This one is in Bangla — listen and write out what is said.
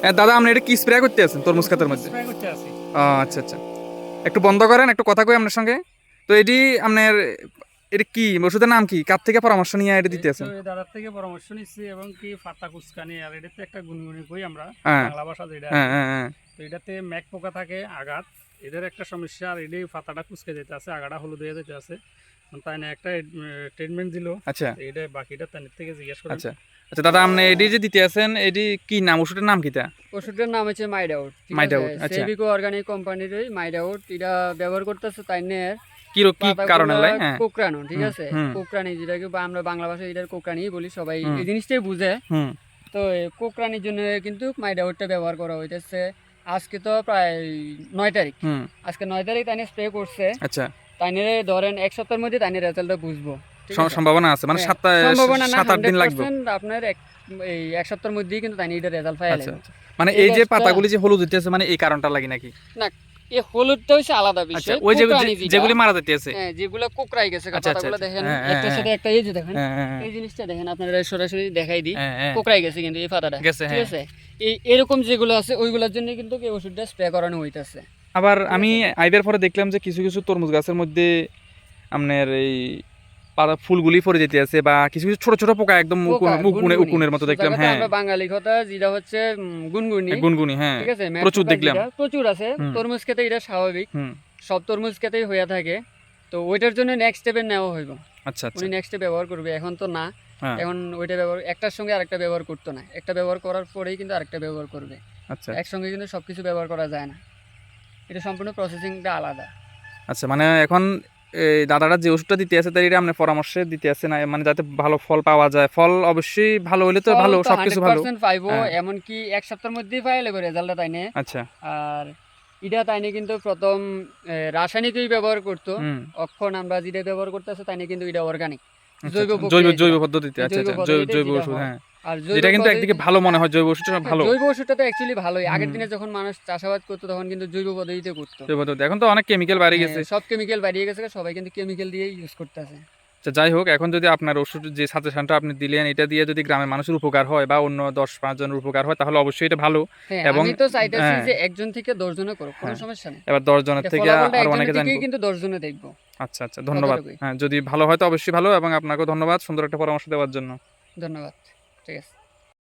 দাদা আপনি এটা কি স্প্রে করতে আছেন তরমুজ ক্ষেতের মধ্যে? স্প্রে করতে আছি। আচ্ছা আচ্ছা, একটু বন্ধ করেন, একটু কথা কই আপনার সঙ্গে। তো এটি আপনার এটা কি ওষুধের নাম কি, কার থেকে পরামর্শ নিয়ে এটা এই দিতে তো আছেন? এই দাদার থেকে পরামর্শ নিচ্ছি এবং কি পাতা কুচকানি আর এটাতে একটা গুনগুনি কই আমরা হ্যাঁ বাংলা ভাষা যেটা আর হ্যাঁ কি। হ্যাঁ হ্যাঁ। তো এটাতে ম্যাক পোকা থাকে আঘাত, এদের একটা সমস্যা আর এটাই পাতাটা কুচকে যেতে আছে, আগাটা হলুদ হয়ে যেতে আছে। তাই না একটা ট্রিটমেন্ট দিল। আচ্ছা এটা বাকিটা তার থেকে জিজ্ঞেস করেন। আচ্ছা আচ্ছা দাদা আপনি এটি যে দিতে আছেন এটি কি নাম, ওষুধের নাম কিটা? ওষুধটার নাম হচ্ছে মাইডাউট, ঠিক আছে? মাইডাউট, আচ্ছা। সেভিকো অর্গানিক কোম্পানির ওই মাইডাউট এটা ব্যবহার করতেছে তাই নিয়ে কি কারণে লাই? হ্যাঁ কোকড়ানো, ঠিক হুম, আছে? হুম। কোকড়ানি যেটাকে বা আমরা বাংলা ভাষায় এটার কোকড়ানি বলি, সবাই হুম। এই জিনিসটাই বুঝে। হুম তো এই কোকড়ানির জন্য কিন্তু মাইডাউটটা ব্যবহার করা হইতেছে। আজকে তো প্রায় ৯ তারিখ, হুম। আজকে ৯ তারিখ তাই স্প্রে করছে। আচ্ছা, তাই নিয়ে ধরেন এক সপ্তাহের মধ্যে তাই রেজাল্টটা বুঝবো, ঠিক আছে? সম্ভাবনা আছে মানে হ্যাঁ, সম্ভাবনা না 7-8 দিন লাগবে। 100% আপনার এই এক সপ্তাহের মধ্যেই কিন্তু তাই এটা রেজাল্ট পাওয়া আচ্ছা যাবে। আচ্ছা, মানে এই এই যে গাছটা- পাতাগুলি যে হলুদ হইতেছে মানে এই কারণটা লাগি নাকি? না, এই হলুদটা হচ্ছে আলাদা আচ্ছা, বিষয়। ওই যে কোকড়ানি যেটা, যেগুলি মারা যাইতেছে। হ্যাঁ, যেগুলো কোকড়াই গেছে আচ্ছা, আচ্ছা, পাতাগুলো আচ্ছা। দেখেন, হ্যাঁ, হ্যাঁ, একটার সাথে হ্যাঁ। একটা এই যে দেখেন, হ্যাঁ হ্যাঁ হ্যাঁ, এই জিনিসটা দেখেন, আপনারা সরাসরি দেখাই দিই। হ্যাঁ, হ্যাঁ। কোকড়াই গেছে কিন্তু এই পাতাটা, গেছে, ঠিক হ্যাঁ। আছে? এরকম যেগুলো আছে ওইগুলোর জন্য কিন্তু এই ওষুধটা স্প্রে করানো হইতাছে। আবার ঠিক আমি আছে। আইবার পরে দেখলাম যে কিছু কিছু তরমুজ গাছের মধ্যে আপনার এই পাতা ফুলগুলি পড়ে যেতে আছে বা কিছু কিছু ছোট ছোট পোকা একদম পোকা, উকুনের মতো সোজা দেখলাম। কথা হ্যাঁ আমরা বাঙালি কথা যেটা হচ্ছে গুনগুনি, গুনগুনি, হ্যাঁ ঠিক আছে? ম্যাট প্রচুর পোকা দেখলাম। যেটা প্রচুর আছে হুম। তরমুজ খেতে, এটা স্বাভাবিক, হুম। সব তরমুজ খেতেই হয়ে থাকে। তো ওইটার জন্য নেক্সট স্টেপে নেওয়া হইব, আচ্ছা আচ্ছা, উনি নেক্সটে ব্যবহার করবে, এখন তো না। হ্যাঁ এখন ওইটা ব্যবহার একটার সঙ্গে আরেকটা ব্যবহার করতো না, একটা ব্যবহার করার পরেই কিন্তু আরেকটা ব্যবহার করবে। আচ্ছা একসঙ্গে কিন্তু সবকিছু ব্যবহার করা যায় না, এটা সম্পূর্ণ প্রসেসিংটা আলাদা। আচ্ছা, মানে এখন এই দাদারা যে ওষুধটা দিতে আছে তাই এটা আপনার পরামর্শে দিতে আছে না, মানে যাতে ভালো ফল পাওয়া যায়। ফল অবশ্যই ভালো হইলে তো ফল ভালো, তো সবকিছু ভালো। 100% পাইবো, হ্যাঁ। এমনকি এক সপ্তাহের মধ্যেই পাই লেবে রেজাল্টটা তাই নিয়ে। আচ্ছা। আর এটা তাই নিয়ে কিন্তু প্রথম রাসায়নিকই ব্যবহার করতো, হুম। এখন আমরা যেটা ব্যবহার করতেছে তাই নিয়ে কিন্তু এটা অর্গানিক, আচ্ছা, জৈব আচ্ছা, প্রক্রিয়ায় জৈব যেটা। পদ্ধতিতে। আচ্ছা জৈব আচ্ছা, পদ্ধতিতে জৈব যেটা ওষুধ, হয়। হ্যাঁ। আর জৈব যেটা কিন্তু পদ্ধতি- একদিকে ভালো মনে হয়, জৈব ওষুধটা হ্যাঁ, ভালো। জৈব ওষুধটা তো অ্যাকচুয়ালি ভালোই। আগের হুম। দিনে যখন মানুষ চাষাবাদ করতো তখন কিন্তু জৈব পদ্ধতিতে করতো। জৈব পদ্ধতি, এখন তো অনেক কেমিক্যাল বাড়ি গেছে। হ্যাঁ, সব কেমিক্যাল বাড়িয়ে গেছে, সবাই কিন্তু কেমিক্যাল দিয়ে ইউজ করতেছে। আচ্ছা, যাই হোক, এখন যদি আপনার ওষুধ যে সাজেশনটা আপনি দিলেন এটা দিয়ে যদি গ্রামের মানুষের উপকার হয় বা অন্য 10-5 জনের উপকার হয় তাহলে অবশ্যই এটা ভালো। হ্যাঁ, এবং আমি তো চাইতেছি হ্যাঁ, যে একজন থেকে 10 জনে করুক, কোনো হ্যাঁ। সমস্যা নেই। এবার 10 জনের এটা থেকে ফলাফলটা আরো একজনের অনেকে থেকেই জানবো। কিন্তু 10 জনে দেখবো। আচ্ছা আচ্ছা, ধন্যবাদ। কতটুকুই। হ্যাঁ, যদি ভালো হয় তো অবশ্যই ভালো, এবং আপনাকেও ধন্যবাদ সুন্দর একটা পরামর্শ দেওয়ার জন্য। ধন্যবাদ, ঠিক আছে।